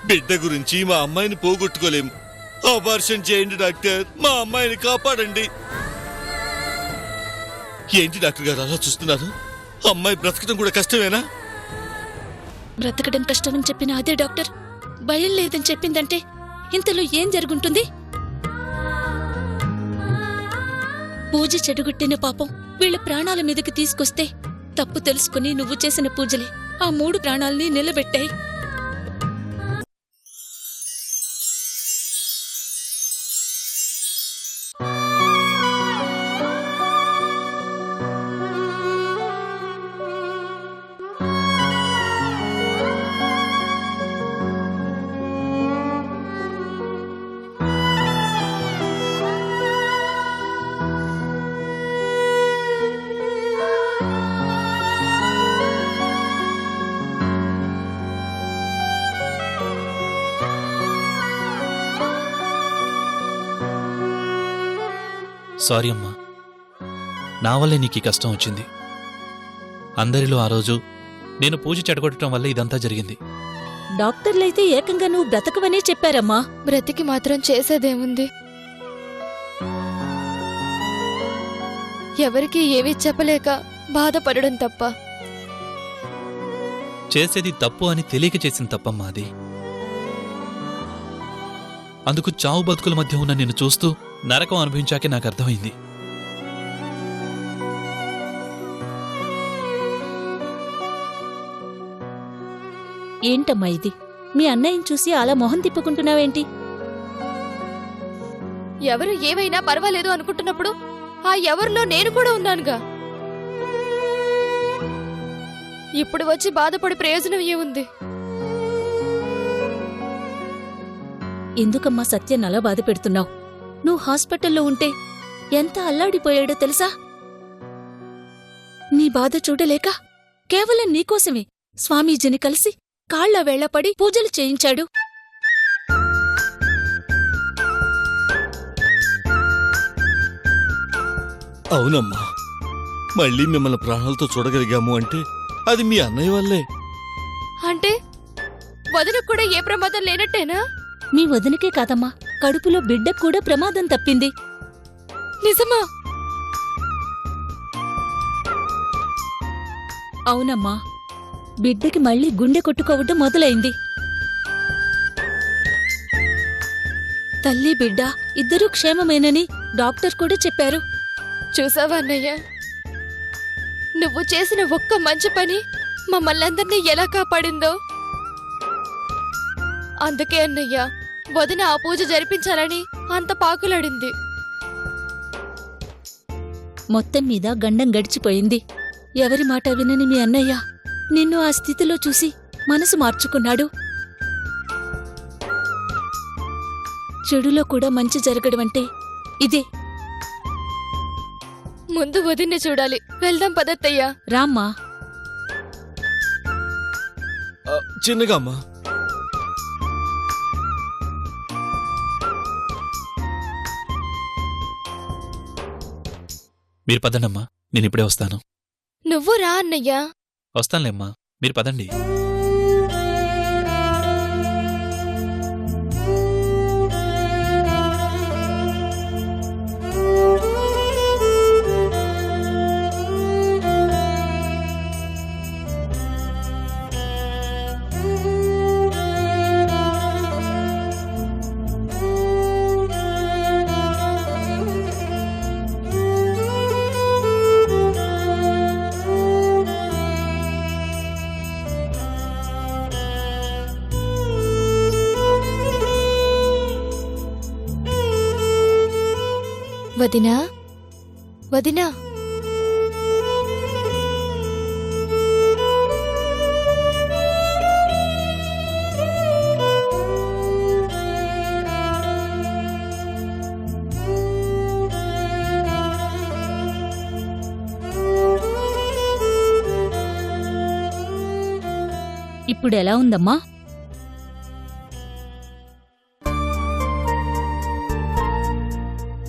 బిడ్డ గురించి మా అమ్మాయిని పోగొట్టుకోలేం. ఆపరేషన్ చేయండి డాక్టర్, మా అమ్మాయిని కాపాడండి. ఏంటి డాక్టర్ గారు అలా చూస్తున్నారు? అమ్మాయి బ్రతకడం కూడా కష్టమేనా? బ్రతకడం కష్టమని చెప్పిన అదే డాక్టర్ భయం లేదని చెప్పిందంటే ఇంతలో ఏం జరుగుంటుంది? పూజ చెడుగుట్టిన పాపం వీళ్ళ ప్రాణాల మీదకి తీసుకొస్తే తప్పు తెలుసుకుని నువ్వు చేసిన పూజలే ఆ 3 ప్రాణాల్ని నిలబెట్టాయి. సారీ అమ్మా, నా వల్లే నీకు ఈ కష్టం వచ్చింది. అందరిలో ఆ రోజు నేను పూజ చెడగొట్టడం వల్ల ఇదంతా జరిగింది. డాక్టర్లైతే ఏకంగా నువ్వు బ్రతకవనే చెప్పారమ్మా. బ్రతికి మాత్రం చేసేదేముంది? ఎవరికీ ఏమీ చెప్పలేక బాధపడడం తప్ప. చేసేది తప్పు అని తెలియక చేసిన తప్పమ్మా అది. అందుకు చావు బతుకుల మధ్య ఉన్న నిన్ను చూస్తూ నరకం అనుభవించాకే నాకు అర్థమైంది. ఏంటమ్మా ఇది? మీ అన్నయ్యని చూసి అలా మొహం తిప్పుకుంటున్నావేంటి? ఎవరు ఏమైనా పర్వాలేదు అనుకుంటున్నప్పుడు ఆ ఎవరిలో నేను కూడా ఉన్నానుగా. ఇప్పుడు వచ్చి బాధపడి ప్రయోజనం ఏముంది? ఎందుకమ్మా సత్యం అలా బాధ పెడుతున్నావు? నువ్వు హాస్పిటల్లో ఉంటే ఎంత అల్లాడిపోయాడో తెలుసా? నీ బాధ చూడలేక కేవలం నీకోసమే స్వామీజీని కలిసి కాళ్ల వేళ్లపడి పూజలు చేయించాడు. అవునమ్మా, మళ్ళీ మిమ్మల్ని ప్రాణాలతో చూడగలిగాము అంటే అది మీ అన్నయ్య వల్లే. అంటే వదినకు కూడా ఏ ప్రమాదం లేనట్టేనా? మీ వదినకే కాదమ్మా, కడుపులో బిడ్డకు కూడా ప్రమాదం తప్పింది. నిజమా? అవునమ్మా, బిడ్డకి మళ్లీ గుండె కొట్టుకోవడం మొదలైంది. తల్లి బిడ్డ ఇద్దరూ క్షేమమేనని డాక్టర్ కూడా చెప్పారు. చూసావా అన్నయ్య, నువ్వు చేసిన ఒక్క మంచి పని మమ్మల్నందర్నీ ఎలా కాపాడిందో. అందుకే అన్నయ్య వదిన ఆ పూజ జరిపించాలని అంత పాకులాడింది. మొత్తం మీద గండం గడిచిపోయింది. ఎవరి మాట వినని మీ అన్నయ్య నిన్ను ఆ స్థితిలో చూసి మనసు మార్చుకున్నాడు. చెడులో కూడా మంచి జరగడమంటే ఇదే. ముందు వదిన్ని చూడాలి. వెళ్దాం పదత్తయ్యా. రామ్మా. చిన్నగా అమ్మా. మీరు పదండమ్మా, నేనిప్పుడే వస్తాను. నువ్వు రా అన్నయ్యా. వస్తానులేమ్మా, మీరు పదండి. వదినా, వదినా, ఇప్పుడెలా ఉందమ్మా?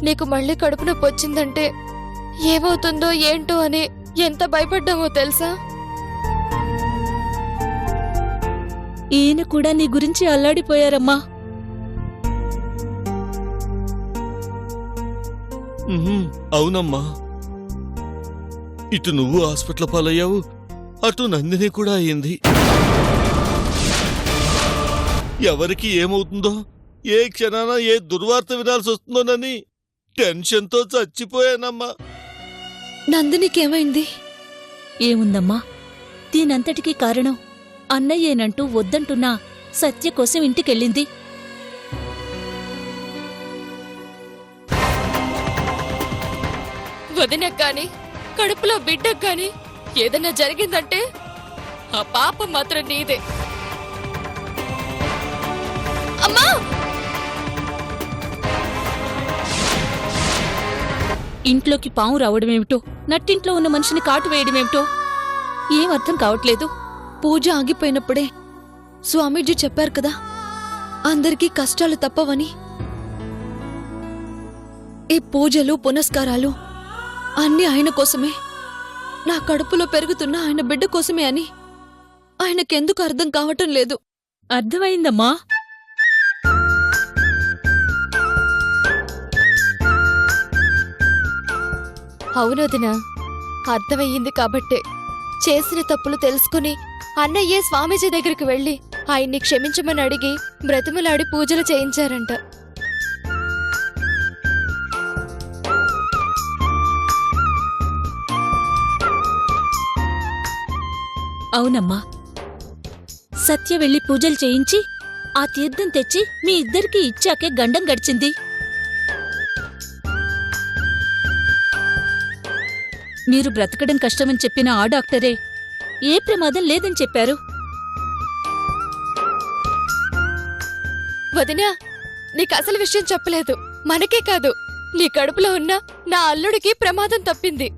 నీకు మళ్ళీ కడుపు నొప్పి వచ్చిందంటే ఏమవుతుందో ఏంటో అని ఎంత భయపడ్డామో తెలుసా? ఈయన కూడా నీ గురించి అల్లాడిపోయారమ్మా. అవునమ్మా, ఇటు నువ్వు హాస్పిటల్ పాలయ్యావు, అటు నందిని కూడా అయింది. ఎవరికి ఏమవుతుందో, ఏ క్షణాన ఏ దుర్వార్త వినాల్సి వస్తుందోనని టెన్షన్తో చచ్చిపోయానమ్మా. నందినికేమైంది? ఏముందమ్మా, దీనంతటికీ కారణం అన్నయ్యేనంటూ వద్దంటున్నా సత్య కోసం ఇంటికెళ్ళింది. వదినకు గాని కడుపులో బిడ్డకు గాని ఏదైనా జరిగిందంటే ఆ పాపం మాత్రం నీదే. అమ్మా! ఇంట్లోకి పాము రావడమేమిటో, నట్టింట్లో ఉన్న మనిషిని కాటు వేయడమేమిటో ఏం అర్థం కావట్లేదు. పూజ ఆగిపోయినప్పుడే స్వామీజీ చెప్పారు కదా, అందరికీ కష్టాలు తప్పవని. ఈ పూజలు పునస్కారాలు అన్నీ ఆయన కోసమే, నా కడుపులో పెరుగుతున్న ఆయన బిడ్డ కోసమే అని ఆయనకెందుకు అర్థం కావటం లేదు. అర్థమైందమ్మా. అవునదినా, అర్థమయ్యింది కాబట్టే చేసిన తప్పులు తెలుసుకుని అన్నయ్యే స్వామీజీ దగ్గరికి వెళ్లి ఆయన్ని క్షమించమని అడిగి బ్రతిమలాడి పూజలు చేయించారంట. అవునమ్మా, సత్య వెళ్లి పూజలు చేయించి ఆ తీర్థం తెచ్చి మీ ఇద్దరికీ ఇచ్చాకే గండం గడిచింది. మీరు బ్రతకడం కష్టమని చెప్పిన ఆ డాక్టరే ఏ ప్రమాదం లేదని చెప్పారు. వదినా, నీకు అసలు విషయం చెప్పలేదు. మనకే కాదు, నీ కడుపులో ఉన్న నా అల్లుడికి ప్రమాదం తప్పింది.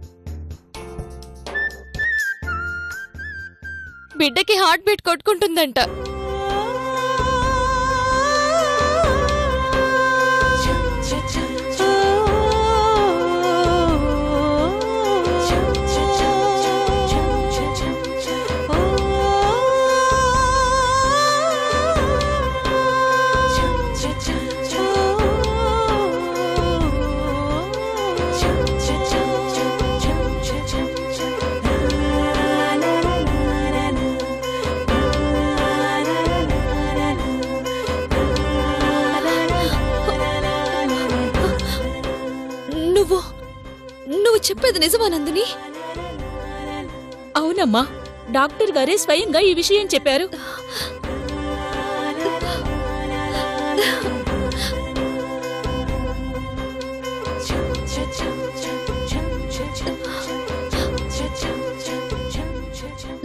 బిడ్డకి హార్ట్ బీట్ కొట్టుకుంటుందంట. నువ్వు చెప్పేది నిజమా నందిని? అవునమ్మా, డాక్టర్ గారే స్వయంగా ఈ విషయం చెప్పారు.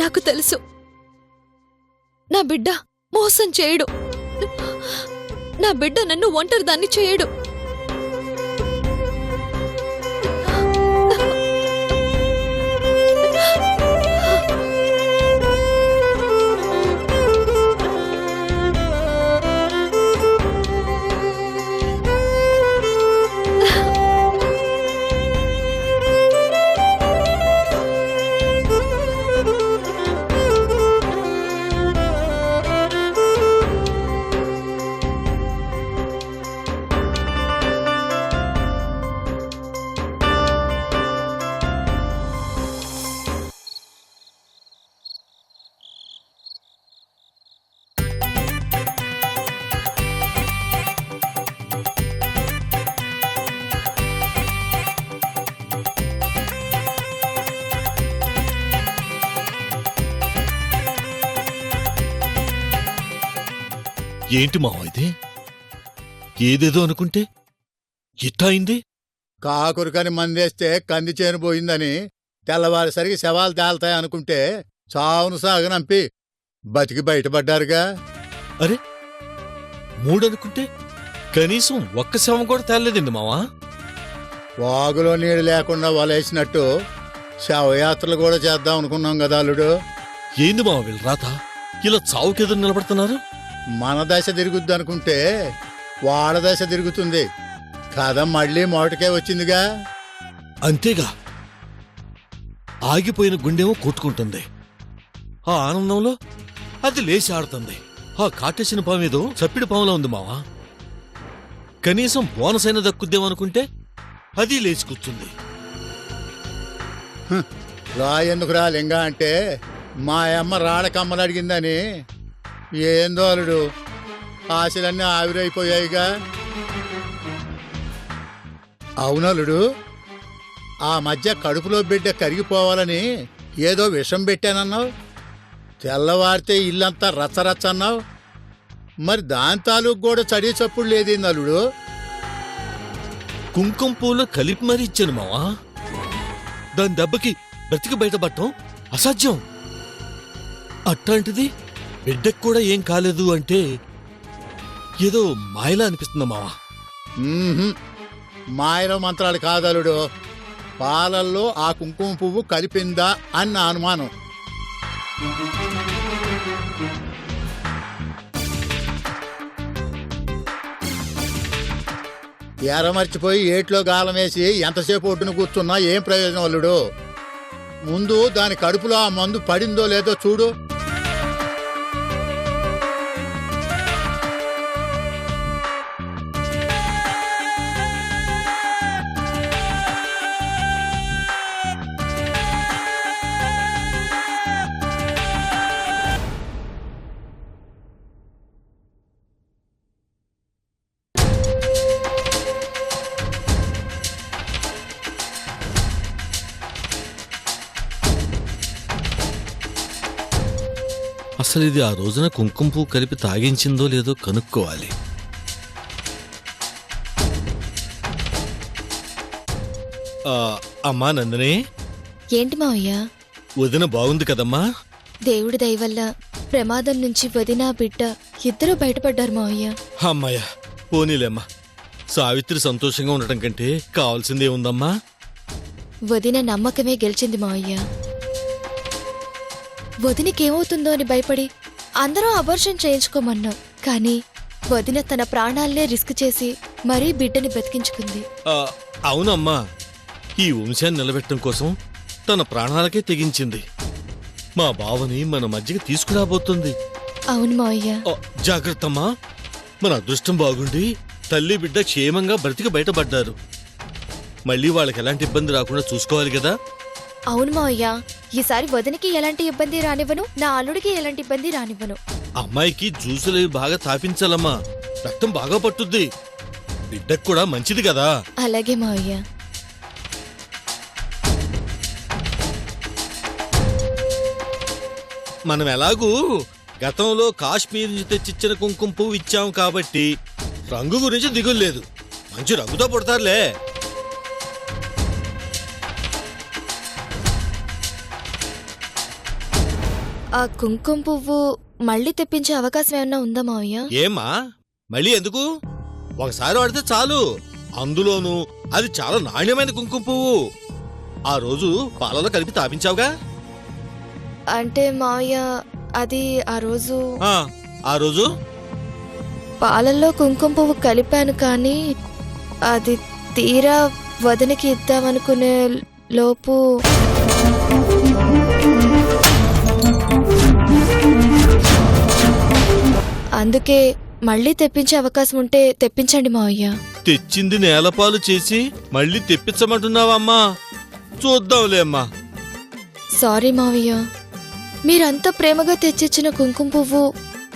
నాకు తెలుసు, నా బిడ్డ మోసం చేయడు. నా బిడ్డ నన్ను ఒంటరిదాన్ని చేయడు. ఏంటి మావా ఇది? ఏదేదో అనుకుంటే ఇట్టా అయింది. కాకురుకని మందేస్తే కంది చేను పోయిందని తెల్లవారిసరికి శవాలు తేల్తాయి అనుకుంటే చావును సాగనంపి బతికి బయటపడ్డారుగా. అరే, మూడనుకుంటే కనీసం ఒక్క శవం కూడా తేలేదండి మావా. వాగులో నీళ్ళు లేకుండా వలేసినట్టు శవయాత్రలు కూడా చేద్దాం అనుకున్నాం కదా అల్లుడు. ఏంది మావా వీళ్ళు రాత? ఇలా చావుకెదురు నిలబడుతున్నారు. మన దశ తిరుగుద్ది అనుకుంటే వాడ దశ తిరుగుతుంది. కథ మళ్ళీ మొదటికే వచ్చిందిగా. అంతేగా, ఆగిపోయిన గుండెమో కొట్టుకుంటుంది. ఆ ఆనందంలో అది లేచి ఆడుతుంది. ఆ కాటేసిన పామేదో చప్పిడి పాములా ఉంది మావా. కనీసం బోనస్ అయినా దక్కుద్దేమనుకుంటే అది లేచి కూర్చుంది. రా ఎందుకురా లింగా అంటే మా అమ్మ రాడకమ్మలు అడిగిందని. ఏందో అల్లుడు, ఆశలన్నీ ఆవిరైపోయాయిగా. అవునలుడు, ఆ మధ్య కడుపులో బిడ్డ కరిగిపోవాలని ఏదో విషం పెట్టానన్నావు. తెల్లవారితే ఇల్లంతా రచ్చరచ్చ అన్నావు. మరి దాని తాలూకు కూడా చడి చప్పుడు లేదే నలుడు. కుంకుమ పూలో కలిపి మరీ ఇచ్చాను మావా. దాని దెబ్బకి బ్రతికి బయటపడటం అసాధ్యం. అట్లాంటిది బిడ్డకు కూడా ఏం కాలేదు అంటే ఏదో మాయలా అనిపిస్తుందా మావా. మాయలో మంత్రాలు కాదలుడు, పాలల్లో ఆ కుంకుమ పువ్వు కలిపిందా అని నా అనుమానం. ఎరమర్చిపోయి ఏట్లో గాలం వేసి ఎంతసేపు ఒడ్డున కూర్చున్నా ఏం ప్రయోజనం అల్లుడు. ముందు దాని కడుపులో ఆ మందు పడిందో లేదో చూడు. అసలు ఇది ఆ రోజున కుంకుమ పువ్వు కలిపి తాగించిందో లేదో కనుక్కోవాలి. అమ్మా నందిని, ఏంటి మావయ్య? వదిన బాగుంది కదమ్మా? దేవుడి దయ వల్ల ప్రమాదం నుంచి వదిన బిడ్డ ఇద్దరూ బయటపడ్డారు మావయ్య. అమ్మాయ పోనీలేమ్మా. సావిత్రి సంతోషంగా ఉండటం కంటే కావాల్సిందే ఉందమ్మా. వదిన నమ్మకమే గెలిచింది మావయ్య. వదినకేమవుతుందో అని భయపడి అందరూ అబార్షన్ చేయించుకోమన్నాం. కానీ వదిన తన ప్రాణాలనే రిస్క్ చేసి మరీ బిడ్డని బతికించుకుంది. అవునమ్మా, ఈ వంశాన్ని నిలబెట్టడం కోసం తన ప్రాణాలకే తెగించింది. మా బావని మన మధ్యకి తీసుకురాబోతుంది. అవును మావయ్య. జాగ్రత్తమ్మా. మన అదృష్టం బాగుండి తల్లి బిడ్డ క్షేమంగా బ్రతికి బయటపడ్డారు. మళ్ళీ వాళ్ళకి ఎలాంటి ఇబ్బంది రాకుండా చూసుకోవాలి కదా. అవును మావయ్య, ఈసారి వదినకి ఎలాంటి ఇబ్బంది రానివ్వను, నా అల్లుడికి ఎలాంటి ఇబ్బంది రానివ్వను. అమ్మాయికి జ్యూసులు బాగా తాపించాలమ్మా. రక్తం బాగా పట్టుద్ది. బిడ్డకు కూడా మంచిది కదా. అలాగే మావయ్య. మనం ఎలాగూ గతంలో కాశ్మీర్ నుంచి తెచ్చిచ్చిన కుంకుమ పువ్వు ఇచ్చాం కాబట్టి రంగు గురించి దిగులేదు. మంచి రంగుతో పుడతారులే. ఆ కుంకుమ పువ్వు మళ్ళీ తెప్పించే అవకాశం ఏమన్నా ఉందా మావయ్య? ఏమ్మా, మళ్ళీ ఎందుకు? ఒకసారి వాడితే చాలు. అందులోనూ అది చాలా నాణ్యమైన కుంకుమ పువ్వు. ఆ రోజు పాలలో కలిపి తాపించావుగా. అంటే మావయ్య, అది ఆ రోజు పాలల్లో కుంకుమ పువ్వు కలిపాను, కానీ అది తీరా వదినకి ఇద్దామనుకునే లోపు అందుకే మళ్ళీ తెప్పించే అవకాశం ఉంటే తెప్పించండి మావయ్య. తెచ్చింది నేలపాలు చేసి మళ్ళీ తెప్పించమంటున్నావమ్మా? చూద్దాంలే అమ్మా. సారీ మావయ్య, మీరంత ప్రేమగా తెచ్చిచ్చిన కుంకుమ పువ్వు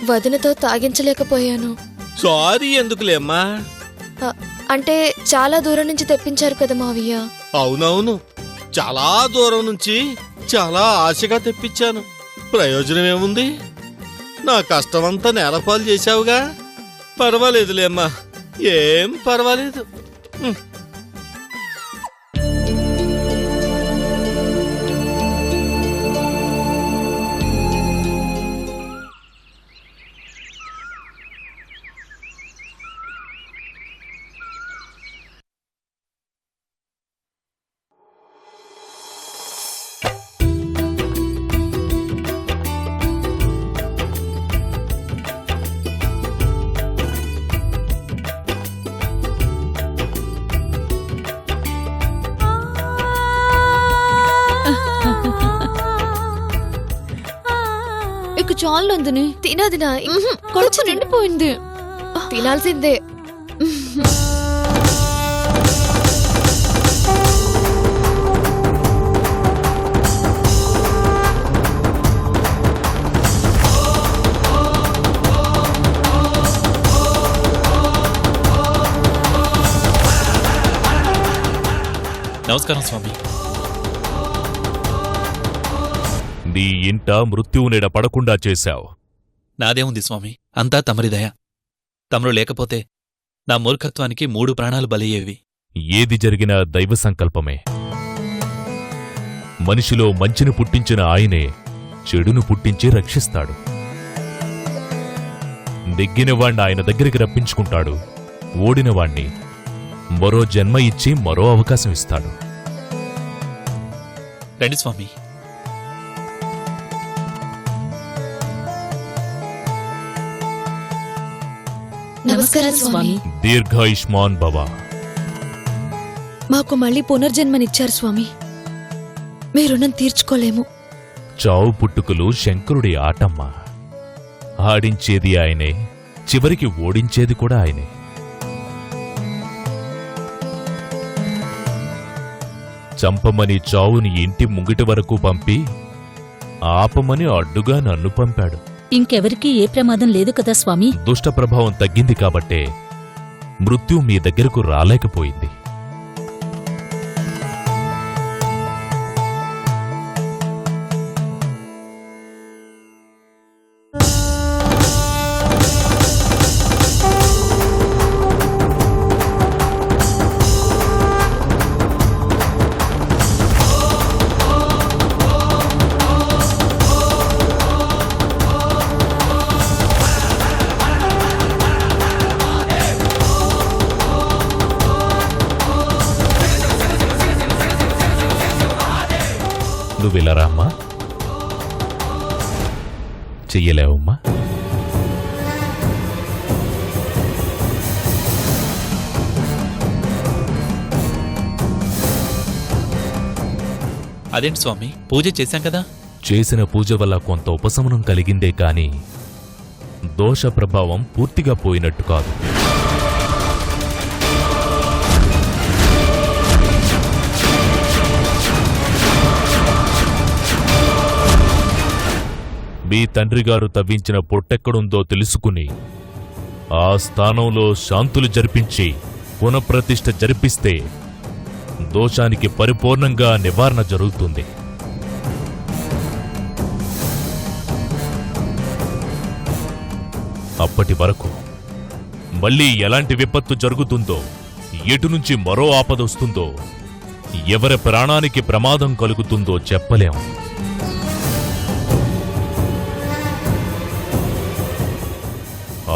వదినతో తాగించలేకపోయాను. సారీ ఎందుకులేమ్మా. అంటే చాలా దూరం నుంచి తెప్పించారు కదా మావయ్య. అవునవును, చాలా దూరం నుంచి చాలా ఆశగా తెప్పించాను. ప్రయోజనమేముంది? నా కష్టమంతా నేలపాలు చేశావుగా. పర్వాలేదులేమ్మా, ఏం పర్వాలేదు. చాలు నందిని. తినదినా కడుపు నిండిపోయింది. తినాల్సిందే. నమస్కారం స్వామి. నీ ఇంట మృత్యువు నీడ పడకుండా చేశావు. నాదేముంది స్వామి, అంతా తమరి దయ. తమరు లేకపోతే నా మూర్ఖత్వానికి 3 ప్రాణాలు బలయ్యేవి. ఏది జరిగినా దైవ సంకల్పమే. మనిషిలో మంచిని పుట్టించిన ఆయనే చెడును పుట్టించి రక్షిస్తాడు. నెగ్గినవాణ్ణి ఆయన దగ్గరికి రప్పించుకుంటాడు. ఓడినవాణ్ణి మరో జన్మ ఇచ్చి మరో అవకాశం ఇస్తాడు. రండి స్వామి. నమస్కారం స్వామి. దీర్ఘాయుష్మాన్ భవ. మాకు మళ్ళీ పునర్జన్మనిచ్చారు స్వామి. మీ రుణం తీర్చుకోలేము. చావు పుట్టుకలు శంకరుడి ఆటమ్మ. ఆడించేది ఆయనే, చివరికి ఓడించేది కూడా ఆయనే. చంపమని చావుని ఇంటి ముంగిటి వరకు పంపి ఆపమని అడ్డుగా నన్ను పంపాడు. ఇంకెవరికీ ఏ ప్రమాదం లేదు కదా స్వామి. దుష్ట ప్రభావం తగ్గింది కాబట్టే మృత్యు మీ దగ్గరకు రాలేకపోయింది. నువ్విలరా అమ్మా. చెయ్యలేవమ్మా. అదేంటి స్వామి, పూజ చేశాం కదా. చేసిన పూజ వల్ల కొంత ఉపశమనం కలిగిందే కాని దోష ప్రభావం పూర్తిగా పోయినట్టు కాదు. మీ తండ్రిగారు తవ్వించిన పొట్టెక్కడుందో తెలుసుకుని ఆ స్థానంలో శాంతులు జరిపించి పునఃప్రతిష్ఠ జరిపిస్తే దోషానికి పరిపూర్ణంగా నివారణ జరుగుతుంది. అప్పటి వరకు మళ్ళీ ఎలాంటి విపత్తు జరుగుతుందో, ఎటునుంచి మరో ఆపదొస్తుందో, ఎవరి ప్రాణానికి ప్రమాదం కలుగుతుందో చెప్పలేం.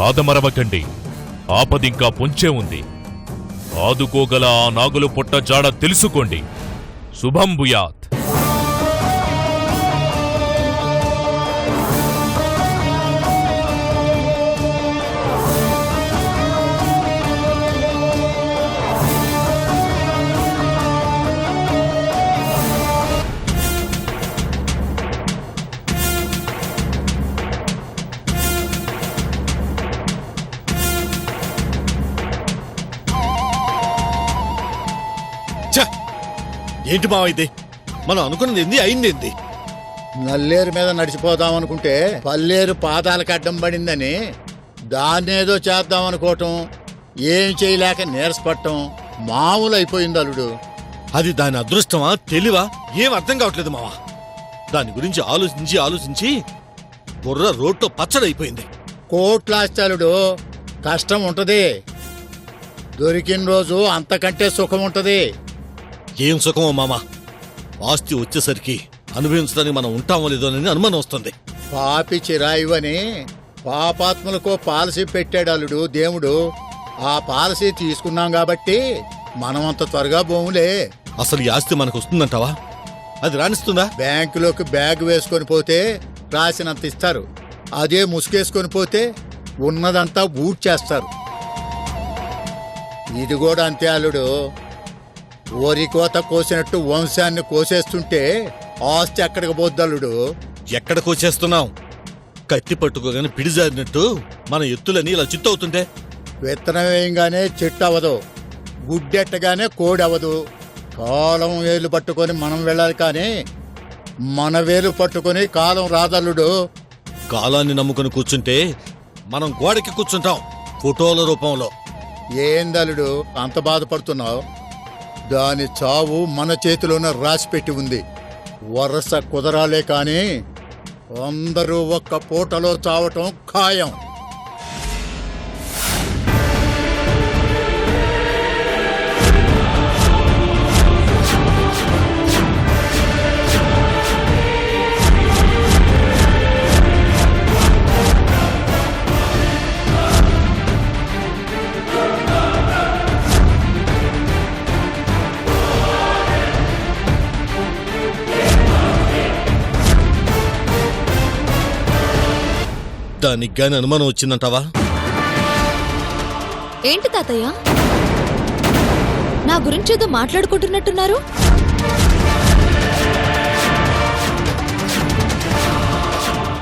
ఆదమరవకండి, ఆపదింకా పొంచే ఉంది. ఆదుకోగల ఆ నాగులు పొట్ట జాడ తెలుసుకోండి. శుభం భూయాత్. ఏంటి మావ ఇది? మనం అనుకున్నది ఏంది, అయిందేంది? నల్లేరు మీద నడిచిపోదామనుకుంటే పల్లేరు పాదాలకు అడ్డం పడిందని దాన్నేదో చేద్దామనుకోవటం, ఏం చేయలేక నీరసపడటం మామూలు అయిపోయింది అల్లుడు. అది దాని అదృష్టమా, తెలివా, ఏం అర్థం కావట్లేదు మావా. దాని గురించి ఆలోచించి ఆలోచించి బుర్ర రోడ్లో పచ్చడైపోయింది. కోట్లాస్తాలుడు కష్టం ఉంటది, దొరికిన రోజు అంతకంటే సుఖం ఉంటది. ఏం సుఖమో మామా, ఆస్తి వచ్చేసరికి అనుభవించడానికి మనం ఉంటామో లేదోనని అనుమానం వస్తుంది. పాపి చిరాయివని పాపాత్ములకో పాలసీ పెట్టాడు అల్లుడు దేవుడు. ఆ పాలసీ తీసుకున్నాం కాబట్టి మనం అంత త్వరగా భూములే. అసలు ఈ ఆస్తి మనకు వస్తుందంటావా? అది రాణిస్తుందా? బ్యాంకులోకి బ్యాగ్ వేసుకొని పోతే రాసినంత ఇస్తారు. అదే ముసుగేసుకొని పోతే ఉన్నదంతా ఊడ్చేస్తారు. ఇది కూడా అంతే అల్లుడు. ఓరి కోత కోసినట్టు వంశాన్ని కోసేస్తుంటే ఆస్తి ఎక్కడికి పోద్దల్లుడు. ఎక్కడ కోసేస్తున్నాం? కత్తి పట్టుకోగానే పిడిజారినట్టు మన ఎత్తులని ఇలా చిత్తవుతుంటే విత్తనం వేయంగానే చెట్టు అవ్వదు, గుడ్డెట్టగానే కోడి అవ్వదు. కాలం వేలు పట్టుకొని మనం వెళ్ళాలి కానీ మన వేలు పట్టుకొని కాలం రాదల్లుడు. కాలాన్ని నమ్ముకుని కూర్చుంటే మనం గోడకి కూర్చుంటాం ఫోటోల రూపంలో. ఏందలుడు అంత బాధపడుతున్నావు? దాని చావు మన చేతిలోనే రాసిపెట్టి ఉంది. వరస కుదరాలే కాని అందరూ ఒక్క పూటలో చావటం ఖాయం. దానికి గాని అనుమానం వచ్చిందంటావా? ఏంటి తాతయ్య, నా గురించేదో మాట్లాడుకుంటున్నట్టున్నారు?